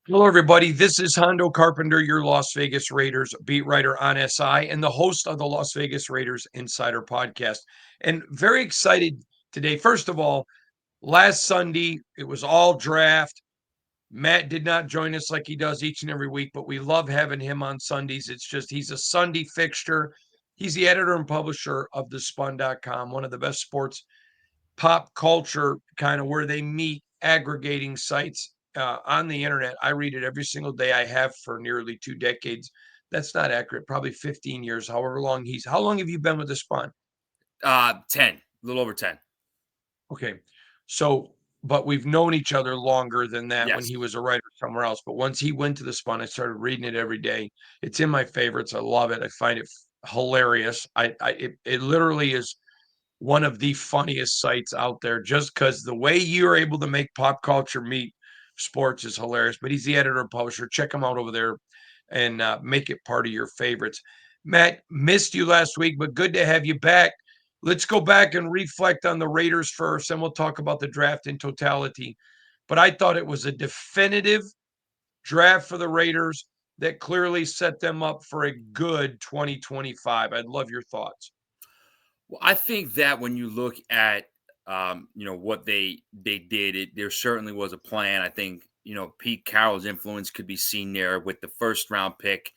Hello, everybody. This is Hondo Carpenter, your Las Vegas Raiders beat writer on SI and the host of the Las Vegas Raiders Insider Podcast. And very excited today. First of all, last Sunday, it was all draft. Matt did not join us like he does each and every week, but we love having him on Sundays. It's just he's a Sunday fixture. He's the editor and publisher of thespun.com, one of the best sports pop culture kind of where they meet aggregating sites on the internet. I read it every single day. I have for nearly 2 decades. That's not accurate. Probably 15 years, however long he's. How long have you been with the Spun? 10, a little over 10. Okay. So, but we've known each other longer than that when Yes. he was a writer somewhere else. But once he went to the Spun, I started reading it every day. It's in my favorites. I love it. I find it hilarious. It literally is one of the funniest sites out there just because the way you're able to make pop culture meet sports is hilarious. But he's the editor and publisher. Check him out over there and make it part of your favorites. Matt, missed you last week, but good to have you back. Let's go back and reflect on the Raiders first, and we'll talk about the draft in totality. But I thought it was a definitive draft for the Raiders that clearly set them up for a good 2025. I'd love your thoughts. Well, I think that when you look at what they did, there certainly was a plan. I think Pete Carroll's influence could be seen there with the first round pick,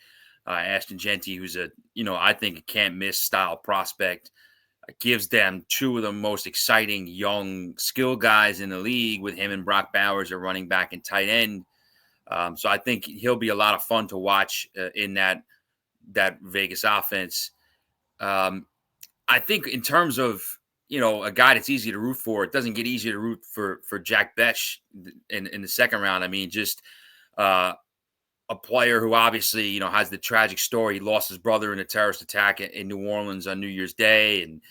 Ashton Genty, who's I think a can't miss style prospect. Gives them two of the most exciting young skill guys in the league with him and Brock Bowers are running back and tight end. So I think he'll be a lot of fun to watch in that Vegas offense. Um, I think in terms of a guy that's easy to root for, it doesn't get easier to root for Jack Besh in the second round. I mean, just uh, a player who obviously has the tragic story. He lost his brother in a terrorist attack in New Orleans on New Year's Day, and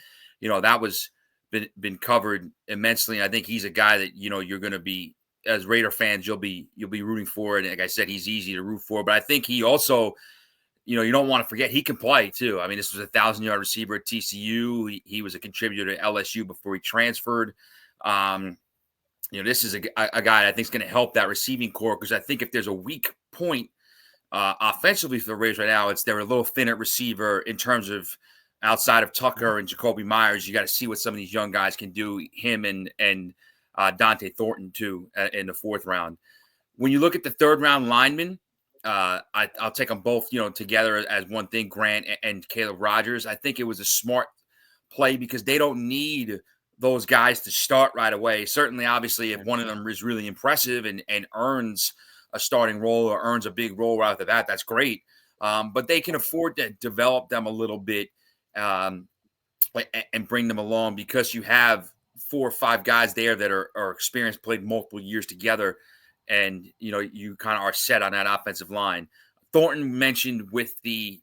that was been covered immensely. And I think he's a guy that you're going to be, as Raider fans, you'll be rooting for. And like I said, he's easy to root for. But I think he also, you don't want to forget he can play too. I mean, this was a 1,000-yard receiver at TCU. He was a contributor to LSU before he transferred. Um, this is a guy I think is going to help that receiving core, because I think if there's a weak point offensively for the Raiders right now, it's they're a little thin at receiver in terms of outside of Tucker and Jacoby Myers. You got to see what some of these young guys can do. Him and Dante Thornton too in the fourth round. When you look at the third round linemen, I'll take them both, together as one thing. Grant and Caleb Rogers. I think it was a smart play because they don't need those guys to start right away. Certainly, obviously, if one of them is really impressive and earns a starting role or earns a big role right after that, that's great. But they can afford to develop them a little bit um, and bring them along because you have 4 or 5 guys there that are experienced, played multiple years together, and you kind of are set on that offensive line. Thornton mentioned with the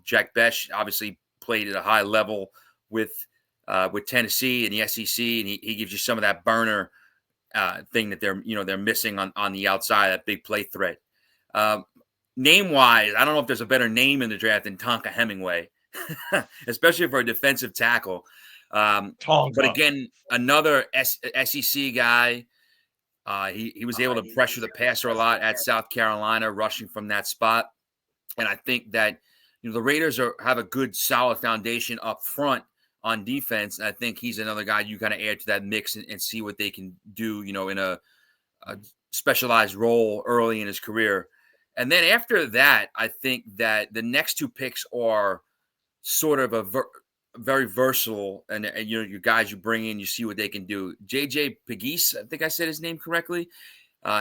Jack Besh obviously played at a high level with Tennessee and the SEC, and he gives you some of that burner thing that they're missing on the outside, that big play threat. Name wise, I don't know if there's a better name in the draft than Tonka Hemingway, especially for a defensive tackle. But Tonka. again, another SEC guy. He was able to pressure the passer a lot at South Carolina, rushing from that spot. And I think that the Raiders have a good, solid foundation up front on defense. I think he's another guy you kind of add to that mix and see what they can do, in a specialized role early in his career. And then after that, I think that the next 2 picks are sort of very versatile, and your guys you bring in, you see what they can do. JJ Pegues, I think I said his name correctly.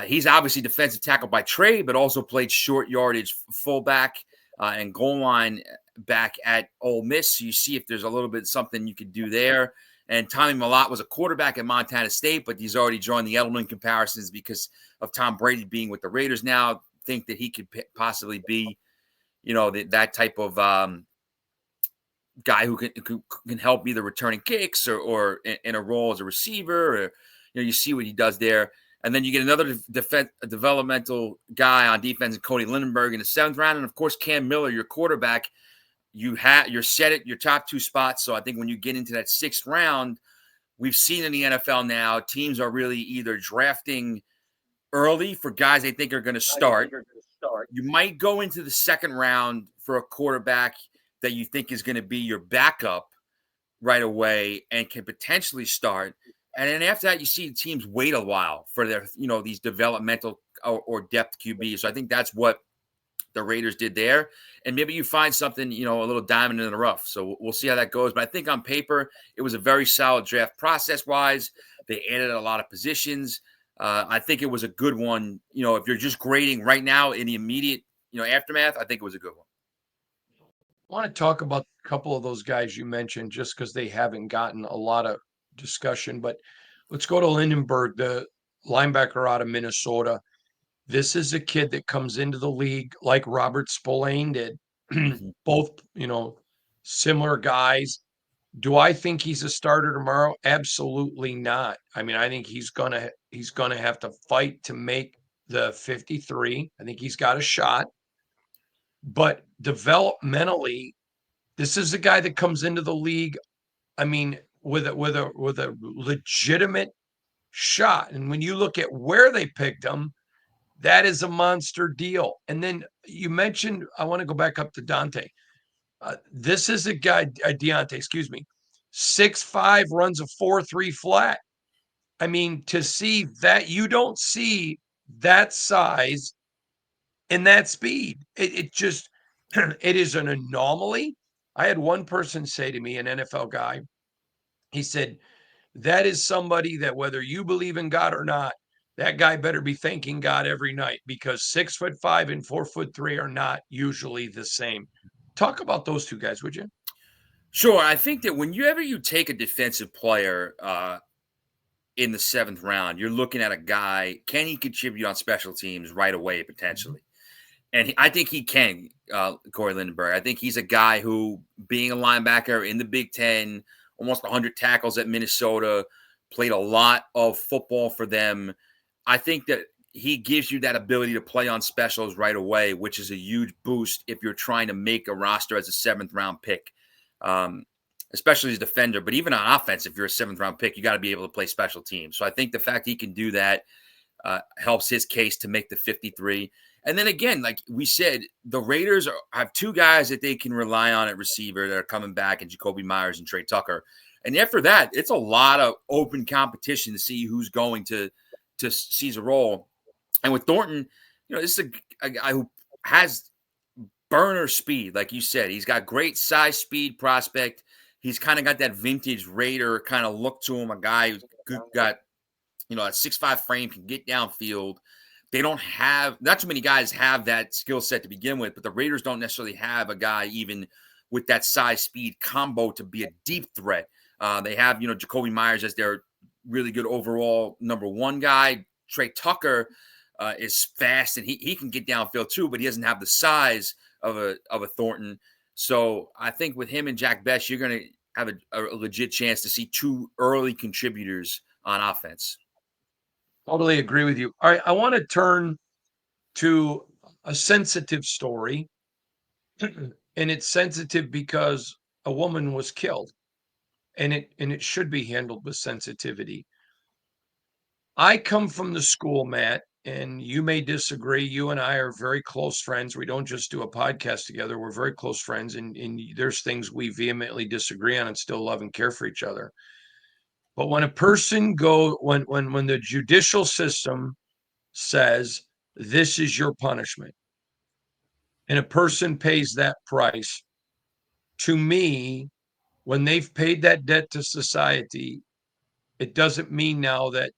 He's obviously defensive tackle by trade, but also played short yardage fullback and goal line back at Ole Miss. So you see if there's a little bit something you could do there. And Tommy Mellott was a quarterback at Montana State, but he's already joined the Edelman comparisons because of Tom Brady being with the Raiders now. Think that he could possibly be, that type of guy who can help either returning kicks or in a role as a receiver, or you see what he does there. And then you get another developmental guy on defense, Cody Lindenberg, in the 7th round, and of course Cam Miller, your quarterback. You're set at your top 2 spots. So I think when you get into that 6th round, we've seen in the NFL now teams are really either drafting early for guys they think are going to start. You might go into the second round for a quarterback that you think is going to be your backup right away and can potentially start. And then after that, you see teams wait a while for their, these developmental or depth QBs. So I think that's what the Raiders did there. And maybe you find something, a little diamond in the rough. So we'll see how that goes. But I think on paper, it was a very solid draft process wise. They added a lot of positions. I think it was a good one. If you're just grading right now in the immediate, aftermath, I think it was a good one. I want to talk about a couple of those guys you mentioned just because they haven't gotten a lot of discussion. But let's go to Lindenberg, the linebacker out of Minnesota. This is a kid that comes into the league like Robert Spillane did. Both, similar guys. Do I think he's a starter tomorrow? Absolutely not. I mean, I think he's gonna have to fight to make the 53. I think he's got a shot. But developmentally, this is a guy that comes into the league, I mean, with a legitimate shot. And when you look at where they picked him, that is a monster deal. And then you mentioned, I want to go back up to Dante. This is a guy, Deontay, excuse me, 6'5", runs a 4.3 flat. I mean, to see that, you don't see that size and that speed. It just, it is an anomaly. I had one person say to me, an NFL guy, he said, that is somebody that whether you believe in God or not, that guy better be thanking God every night because 6'5" and 4'3" are not usually the same. Talk about those two guys, would you? Sure. I think that whenever you take a defensive player in the seventh round, you're looking at a guy, can he contribute on special teams right away, potentially? And I think he can, Corey Lindenberg. I think he's a guy who, being a linebacker in the Big Ten, almost 100 tackles at Minnesota, played a lot of football for them. I think that he gives you that ability to play on specials right away, which is a huge boost if you're trying to make a roster as a seventh-round pick, especially as a defender. But even on offense, if you're a seventh-round pick, you got to be able to play special teams. So I think the fact he can do that helps his case to make the 53. And then again, like we said, the Raiders have two guys that they can rely on at receiver that are coming back, and Jakobi Meyers and Trey Tucker. And after that, it's a lot of open competition to see who's going to seize a role. And with Thornton, this is a guy who has burner speed, like you said. He's got great size, speed, prospect. He's kind of got that vintage Raider kind of look to him, a guy who's got, a 6'5" frame, can get downfield. They don't have, not too many guys have that skill set to begin with, but the Raiders don't necessarily have a guy even with that size speed combo to be a deep threat. They have, Jakobi Meyers as their really good overall number one guy. Trey Tucker is fast and he can get downfield too, but he doesn't have the size of a Thornton. So I think with him and Jack Best, you're going to have a legit chance to see two early contributors on offense. Totally agree with you. All right, I want to turn to a sensitive story, and it's sensitive because a woman was killed, and it should be handled with sensitivity. I come from the school, Matt, and you may disagree. You and I are very close friends. We don't just do a podcast together. We're very close friends, and there's things we vehemently disagree on and still love and care for each other. But when a person when the judicial system says this is your punishment, and a person pays that price, to me, when they've paid that debt to society, it doesn't mean now that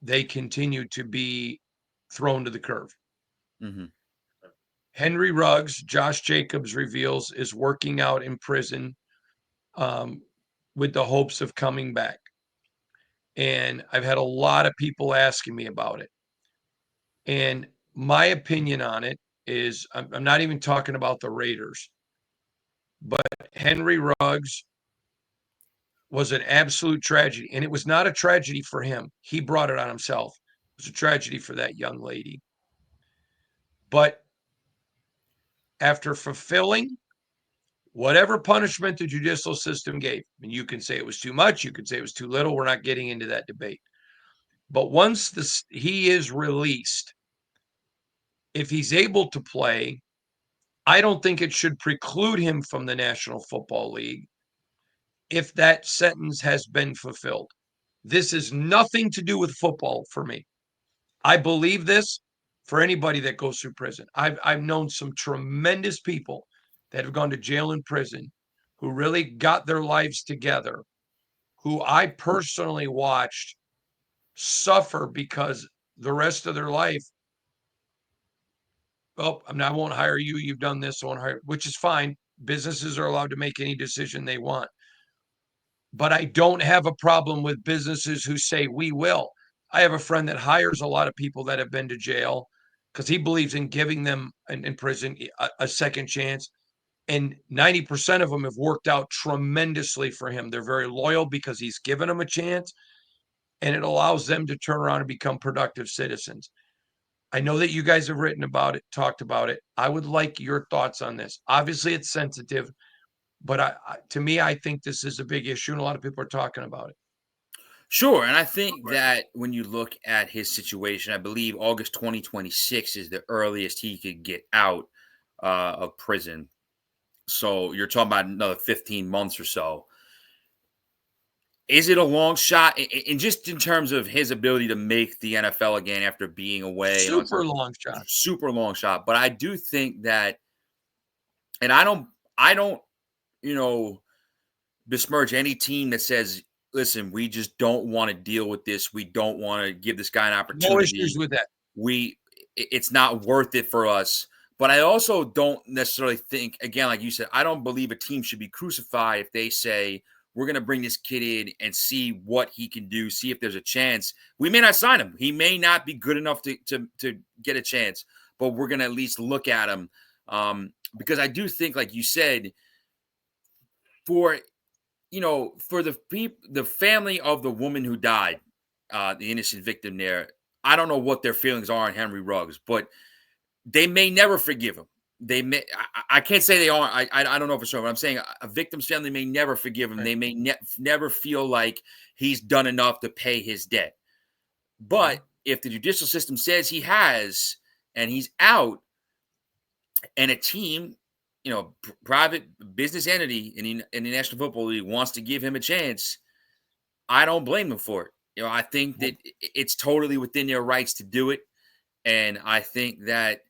they continue to be thrown to the curve. Mm-hmm. Henry Ruggs, Josh Jacobs reveals, is working out in prison with the hopes of coming back. And I've had a lot of people asking me about it. And my opinion on it is I'm not even talking about the Raiders, but Henry Ruggs was an absolute tragedy. And it was not a tragedy for him. He brought it on himself. It was a tragedy for that young lady. But after fulfilling whatever punishment the judicial system gave, and you can say it was too much, you can say it was too little, we're not getting into that debate. But once he is released, if he's able to play, I don't think it should preclude him from the National Football League if that sentence has been fulfilled. This is nothing to do with football for me. I believe this for anybody that goes through prison. I've known some tremendous people that have gone to jail and prison who really got their lives together, who I personally watched suffer because the rest of their life, oh, I won't hire you. You've done this, I won't hire, which is fine. Businesses are allowed to make any decision they want. But I don't have a problem with businesses who say we will. I have a friend that hires a lot of people that have been to jail because he believes in giving them in prison a second chance. And 90% of them have worked out tremendously for him. They're very loyal because he's given them a chance, and it allows them to turn around and become productive citizens. I know that you guys have written about it, talked about it. I would like your thoughts on this. Obviously, it's sensitive, but to me, I think this is a big issue, and a lot of people are talking about it. Sure. And I think that when you look at his situation, I believe August 2026 is the earliest he could get out of prison. So you're talking about another 15 months or so. Is it a long shot? And just in terms of his ability to make the NFL again after being away, Super long shot. super long shot. But I do think that, and I don't, you know, besmirch any team that says, listen, we just don't want to deal with this. We don't want to give this guy an No issues opportunity. with that. It's not worth it for us. But I also don't necessarily think, again, like you said, I don't believe a team should be crucified if they say, we're going to bring this kid in and see what he can do, see if there's a chance. We may not sign him. He may not be good enough to get a chance, but we're going to at least look at him. Because I do think, like you said, for the family of the woman who died, the innocent victim there, I don't know what their feelings are on Henry Ruggs, but they may never forgive him. They may. I can't say they aren't. I don't know for sure. But I'm saying a victim's family may never forgive him. Right. They may never feel like he's done enough to pay his debt. But if the judicial system says he has and he's out, and a team, private business entity in the National Football League wants to give him a chance, I don't blame them for it. I think that it's totally within their rights to do it. And I think that,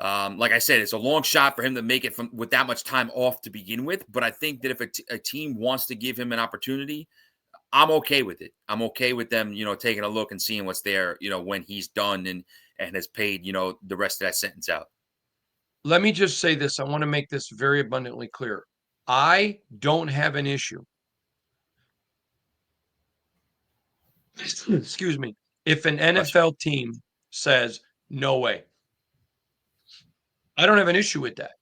like I said, it's a long shot for him to make it with that much time off to begin with. But I think that if a team wants to give him an opportunity, I'm okay with it. I'm okay with them, taking a look and seeing what's there, when he's done and has paid, the rest of that sentence out. Let me just say this. I want to make this very abundantly clear. I don't have an issue. Excuse me. If an NFL team says, no way, I don't have an issue with that.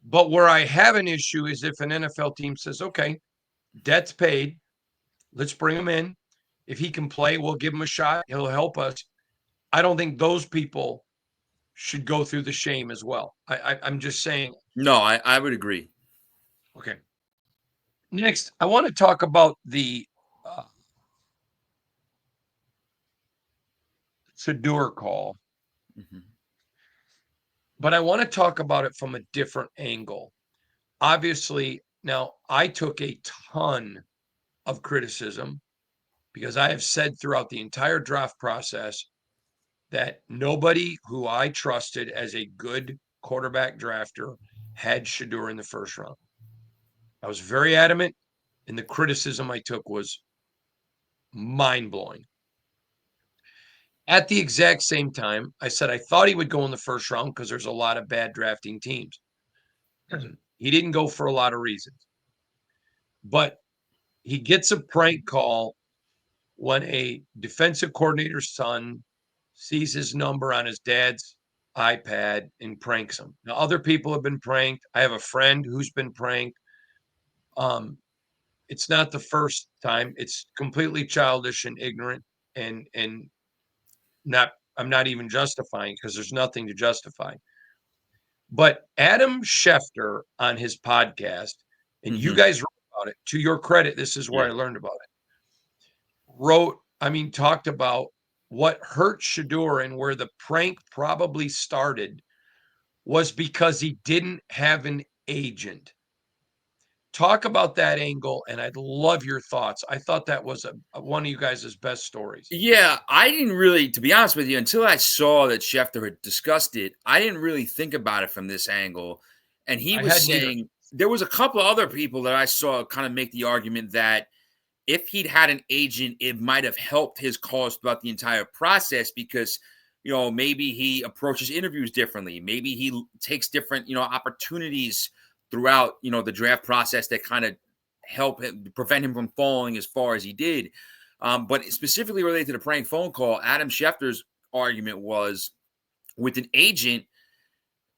But where I have an issue is if an NFL team says, okay, debt's paid, let's bring him in. If he can play, we'll give him a shot. He'll help us. I don't think those people should go through the shame as well. I'm just saying. No, I would agree. Okay. Next, I want to talk about the Shedeur call. Mm-hmm. But I want to talk about it from a different angle. Obviously, now I took a ton of criticism because I have said throughout the entire draft process that nobody who I trusted as a good quarterback drafter had Shedeur in the first round. I was very adamant, and the criticism I took was mind-blowing. At the exact same time, I said I thought he would go in the first round because there's a lot of bad drafting teams. He didn't go for a lot of reasons. But he gets a prank call when a defensive coordinator's son sees his number on his dad's iPad and pranks him. Now, other people have been pranked. I have a friend who's been pranked. It's not the first time. It's completely childish and ignorant, and not. I'm not even justifying because there's nothing to justify. But Adam Schefter on his podcast, and you guys wrote about it. To your credit, this is where I learned about it. Wrote I mean, talked about what hurt Shador and where the prank probably started was because he didn't have an agent. Talk about that angle, and I'd love your thoughts. I thought that was one of you guys' best stories. Yeah, I didn't really, to be honest with you, until I saw that Schefter had discussed it, I didn't really think about it from this angle. And he I was hadn't either. saying there was a couple of other people that I saw kind of make the argument that if he'd had an agent, it might have helped his cause throughout the entire process because, maybe he approaches interviews differently. Maybe he takes different, opportunities throughout, the draft process that kind of help him prevent him from falling as far as he did. But specifically related to the prank phone call, Adam Schefter's argument was with an agent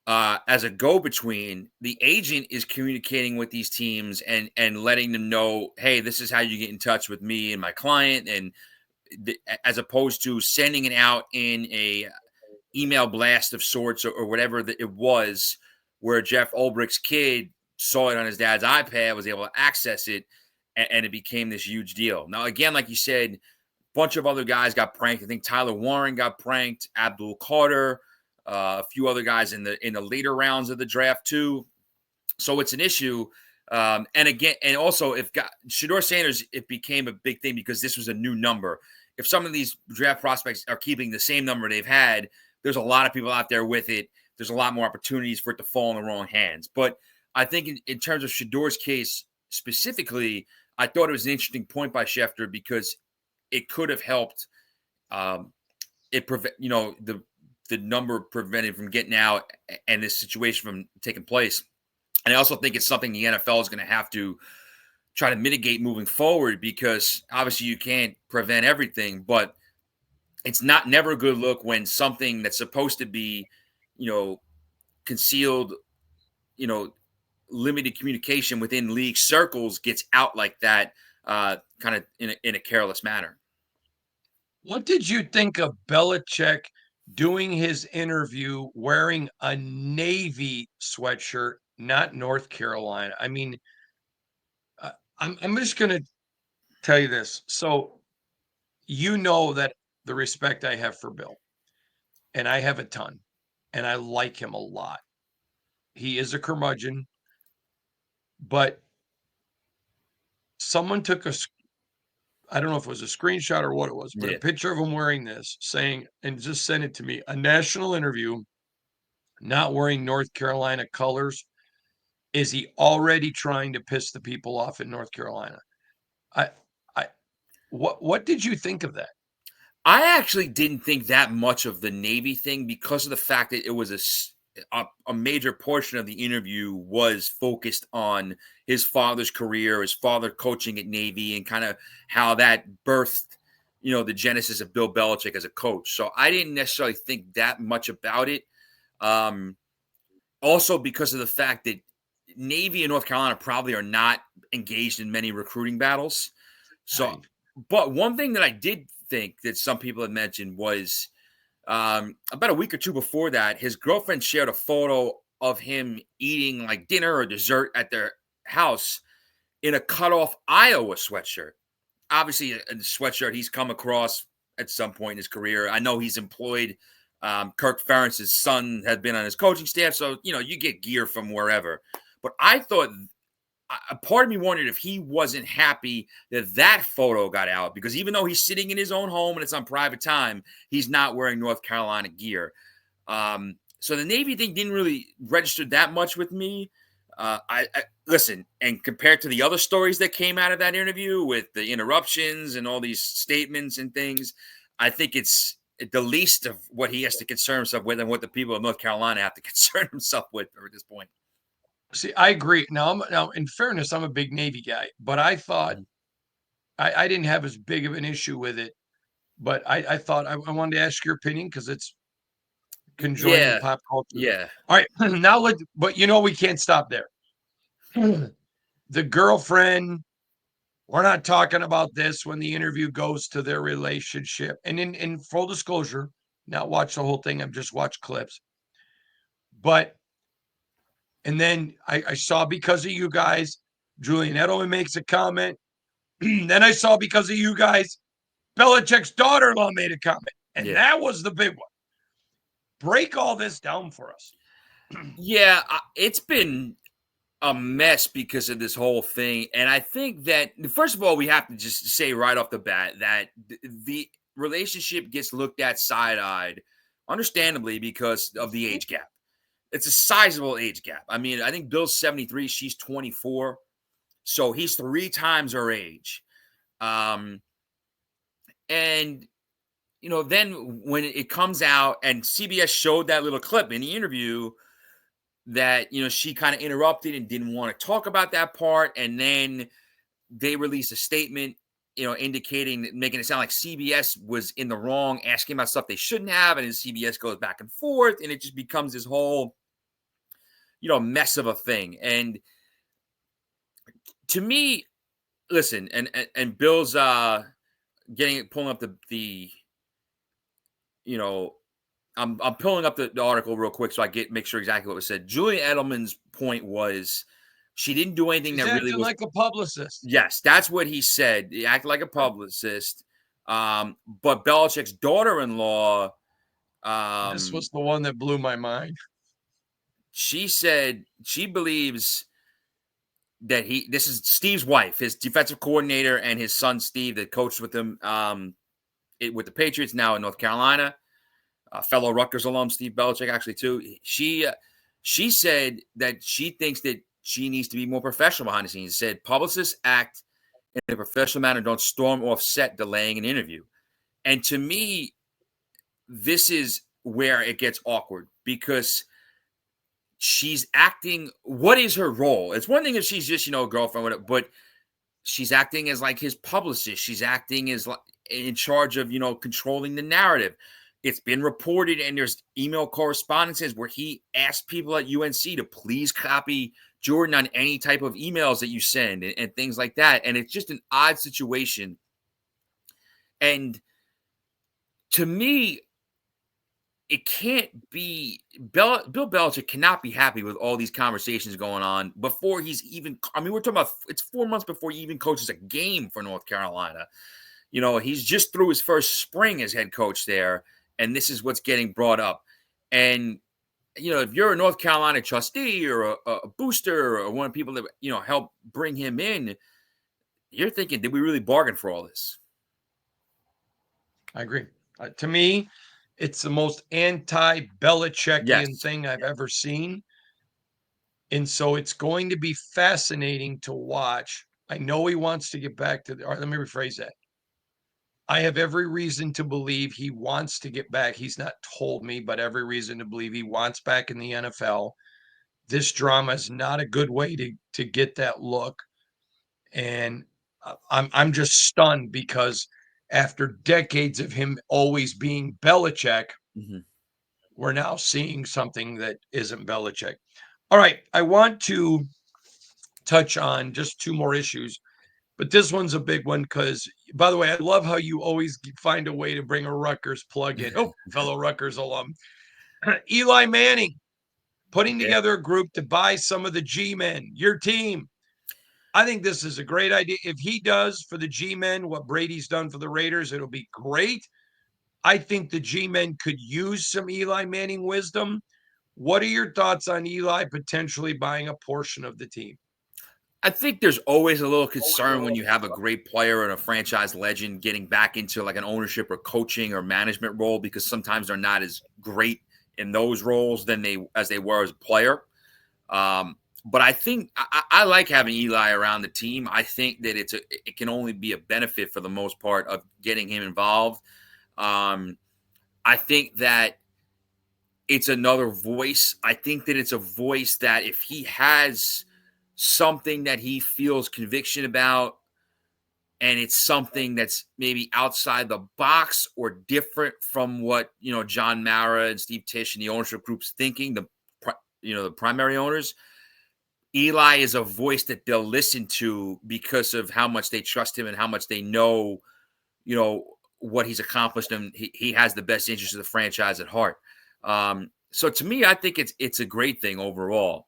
as a go-between, the agent is communicating with these teams and letting them know, hey, this is how you get in touch with me and my client, and as opposed to sending it out in a email blast of sorts or whatever that it was, where Jeff Ulbricht's kid saw it on his dad's iPad, was able to access it, and it became this huge deal. Now, again, like you said, a bunch of other guys got pranked. I think Tyler Warren got pranked, Abdul Carter, a few other guys in the later rounds of the draft too. So it's an issue. And again, and also if Shador Sanders, it became a big thing because this was a new number. If some of these draft prospects are keeping the same number they've had, there's a lot of people out there with it. There's a lot more opportunities for it to fall in the wrong hands. But I think in terms of Shador's case specifically, I thought it was an interesting point by Schefter because it could have helped it prevent, the number prevented from getting out and this situation from taking place. And I also think it's something the NFL is going to have to try to mitigate moving forward because obviously you can't prevent everything, but it's never a good look when something that's supposed to be, concealed, limited communication within league circles gets out like that, kind of in a careless manner. What did you think of Belichick doing his interview wearing a Navy sweatshirt, not North Carolina? I mean, I'm just going to tell you this. So, you know that the respect I have for Bill, and I have a ton, and I like him a lot. He is a curmudgeon, but someone took I don't know if it was a screenshot or what it was, but a Yeah. picture of him wearing this saying, and just sent it to me, a national interview, not wearing North Carolina colors. Is he already trying to piss the people off in North Carolina? I, I, what did you think of that? I actually didn't think that much of the Navy thing because of the fact that it was a major portion of the interview was focused on his father's career, his father coaching at Navy, and kind of how that birthed, the genesis of Bill Belichick as a coach. So I didn't necessarily think that much about it. Um, Also because of the fact that Navy and North Carolina probably are not engaged in many recruiting battles. So, I, but one thing that I did think that some people had mentioned was about a week or two before that, his girlfriend shared a photo of him eating like dinner or dessert at their house in a cutoff Iowa sweatshirt. Obviously, a sweatshirt he's come across at some point in his career. I know he's employed. Kirk Ferentz's son had been on his coaching staff, so you get gear from wherever. But I thought a part of me wondered if he wasn't happy that that photo got out because even though he's sitting in his own home and it's on private time, he's not wearing North Carolina gear. So the Navy thing didn't really register that much with me. I listen, and compared to the other stories that came out of that interview with the interruptions and all these statements and things, I think it's the least of what he has to concern himself with and what the people of North Carolina have to concern himself with at this point. See, I agree. Now, in fairness, I'm a big Navy guy, but I thought Mhm. I didn't have as big of an issue with it. But I thought I wanted to ask your opinion because it's conjoined with Yeah, pop culture. yeah. All right, now but we can't stop there. The girlfriend, we're not talking about this when the interview goes to their relationship. And in full disclosure, not watch the whole thing, I've just watched clips. But and then I saw because of you guys, Julian Edelman makes a comment. Then I saw because of you guys, Belichick's daughter-in-law made a comment, and Yeah. that was the big one. Break all this down for us. Yeah, it's been a mess because of this whole thing. And I think that, first of all, we have to just say right off the bat that the relationship gets looked at side-eyed, understandably, because of the age gap. It's a sizable age gap. I mean, I think Bill's 73, she's 24. So he's 3 times her age. Um, and then when it comes out and CBS showed that little clip in the interview that, she kind of interrupted and didn't want to talk about that part. And then they released a statement, indicating, making it sound like CBS was in the wrong, asking about stuff they shouldn't have. And then CBS goes back and forth, and it just becomes this whole, mess of a thing. And to me, listen, and Bill's pulling up the you know, I'm pulling up the article real quick so I make sure exactly what was said. Julia Edelman's point was she didn't do anything She's that really acting was. like a publicist. Yes, that's what he said. He acted like a publicist. But Belichick's daughter-in-law, This was the one that blew my mind. she said she believes that this is Steve's wife, his defensive coordinator, and his son Steve that coached with him with the Patriots, now in North Carolina. Fellow Rutgers alum Steve Belichick, actually, too. She said that she thinks that she needs to be more professional behind the scenes. Said publicists act in a professional manner, don't storm off set delaying an interview. And to me, this is where it gets awkward because she's acting. What is her role? It's one thing if she's just, a girlfriend, but she's acting as like his publicist. She's acting as like in charge of, controlling the narrative. It's been reported, and there's email correspondences where he asked people at UNC to please copy Jordan on any type of emails that you send and things like that. And it's just an odd situation. And to me, it can't be Bill Belichick cannot be happy with all these conversations going on before he's even. I mean, we're talking about it's 4 months before he even coaches a game for North Carolina. He's just through his first spring as head coach there, and this is what's getting brought up. And if you're a North Carolina trustee or a booster or one of the people that help bring him in, you're thinking, did we really bargain for all this? I agree. To me, it's the most anti-Belichickian Yes. thing I've ever seen. And so it's going to be fascinating to watch. I know he wants to get back to all right, let me rephrase that. I have every reason to believe he wants to get back. He's not told me, but every reason to believe he wants back in the NFL. This drama is not a good way to get that look. And I'm just stunned because after decades of him always being Belichick, Mm-hmm. we're now seeing something that isn't Belichick. All right, I want to touch on just 2 more issues, but this one's a big one because, by the way, I love how you always find a way to bring a Rutgers plug in. Oh, fellow Rutgers alum. Eli Manning putting together a group to buy some of the G-men, your team. I think this is a great idea. If he does for the G-men what Brady's done for the Raiders, it'll be great. I think the G-men could use some Eli Manning wisdom. What are your thoughts on Eli potentially buying a portion of the team? I think there's always a little concern when you have a great player and a franchise legend getting back into like an ownership or coaching or management role because sometimes they're not as great in those roles as they were as a player. But I think I like having Eli around the team. I think that it can only be a benefit for the most part of getting him involved. I think that it's another voice. I think that it's a voice that if he has something that he feels conviction about, and it's something that's maybe outside the box or different from what John Mara and Steve Tisch and the ownership group's thinking, the primary owners, Eli is a voice that they'll listen to because of how much they trust him and how much they know, what he's accomplished, and he has the best interest of the franchise at heart. So to me, I think it's a great thing overall.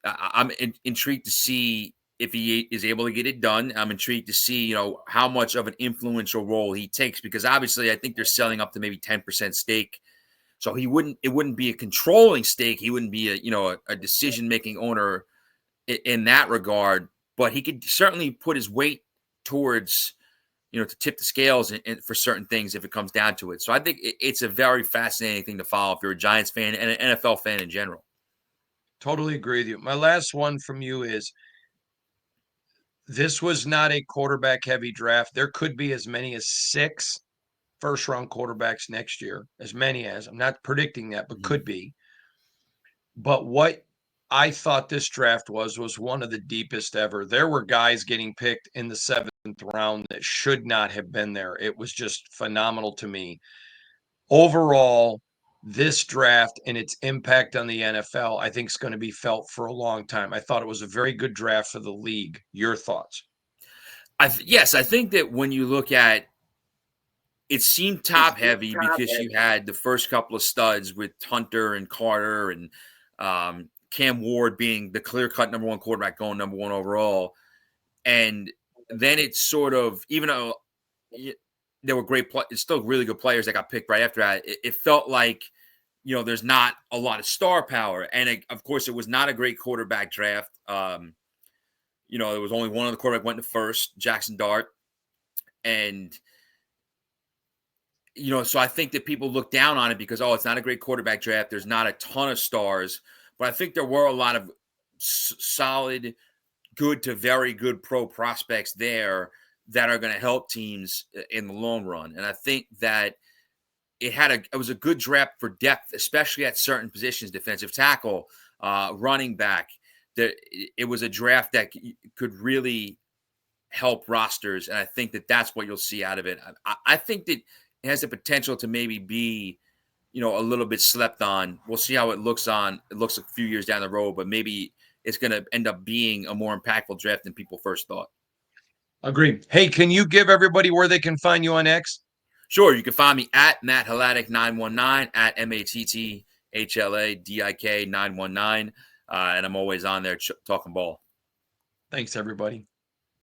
I'm intrigued to see if he is able to get it done. I'm intrigued to see, how much of an influential role he takes, because obviously I think they're selling up to maybe 10% stake. So it wouldn't be a controlling stake. He wouldn't be a decision-making owner in that regard, but he could certainly put his weight towards, to tip the scales for certain things if it comes down to it. So I think it's a very fascinating thing to follow if you're a Giants fan and an NFL fan in general. Totally agree with you. My last one from you is, this was not a quarterback heavy draft. There could be as many as 6 first round quarterbacks next year, as many as, I'm not predicting that, but could be. But what I thought this draft was one of the deepest ever. There were guys getting picked in the 7th round that should not have been there. It was just phenomenal to me. Overall, this draft and its impact on the NFL, I think, is going to be felt for a long time. I thought it was a very good draft for the league. Your thoughts? Yes, I think that when you look at it, seemed top heavy because you had the first couple of studs with Hunter and Carter and Cam Ward being the clear cut number 1 quarterback going number 1 overall. And then it's sort of, even though there were it's still really good players that got picked right after that, it felt like, there's not a lot of star power. And of course, it was not a great quarterback draft. There was only one other quarterback went to first, Jackson Dart. And, so I think that people look down on it because, it's not a great quarterback draft. There's not a ton of stars. But I think there were a lot of solid, good to very good pro prospects there that are going to help teams in the long run. And I think that it was a good draft for depth, especially at certain positions, defensive tackle, running back. It was a draft that could really help rosters. And I think that that's what you'll see out of it. I think that it has the potential to maybe be, a little bit slept on. We'll see how it looks a few years down the road, but maybe it's going to end up being a more impactful draft than people first thought. Agreed. Hey, can you give everybody where they can find you on X? Sure. You can find me at Matt Hladik 919, at MATTHLADIK 919. And I'm always on there talking ball. Thanks, everybody.